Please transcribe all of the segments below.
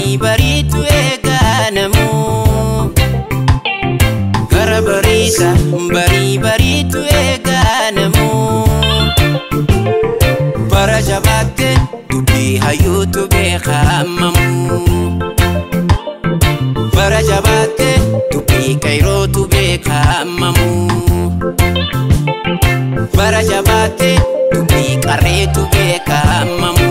bari baritu eganamu gara barisa bari baritu eganamu bara jabatte tubi hayutu bekhamamu bara jabatte tubi kairotu bekhamamu bara jabatte tubi karetu bekhamamu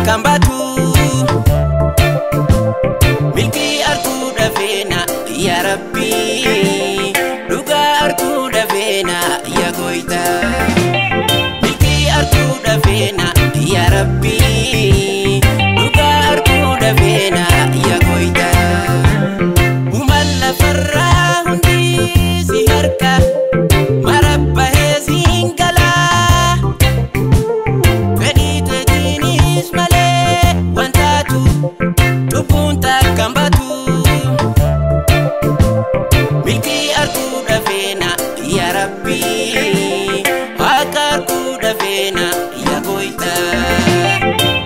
Kambatu milki arku dafena ya Rabbi duga arku dafena ya goita milki arku dafena ya Rabbi duga arku dafena ya goita umalla farra hundi siharka marabba hezingala Tupunta kambatu milki arku dafena ya Rabbi haka arku dafena ya goita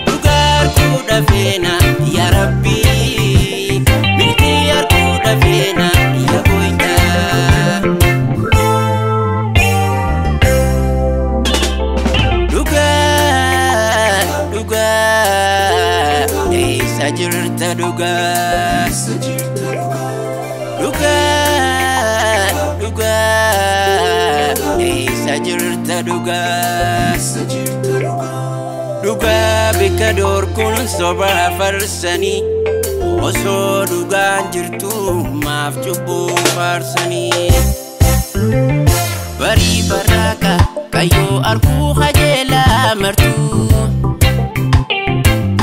duga arku dafena ya Rabbi milki arku dafena ya goita duga sajirta duga sajirta duga bika dorkun soba farsani oso duga jirtu maaf cubu farsani bari baraka kayo arku khajela martu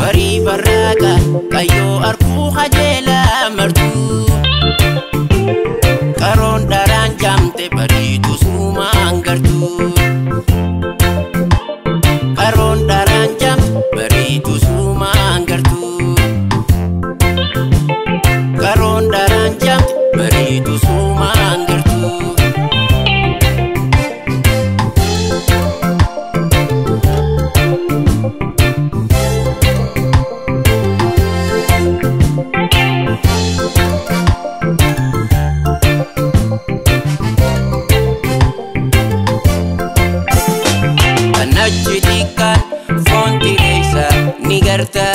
bari baraka kayo arku khajela martu karon daran jamte bari tu suma anggartu karon daran jam bari tu suma anggartu karon daran jam bari tu suma anggartu Najidikan fonti desa nigarta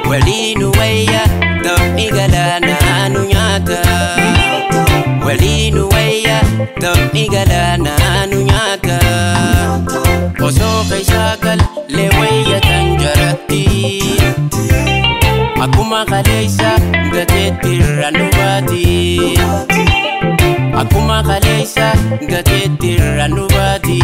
walinu waya dami galana anu nyata walinu waya dami galana anu nyata oso kaisakal lewaya tanjarati akuma kaleisa gatetirranubati akuma kaleisa gatetirranubati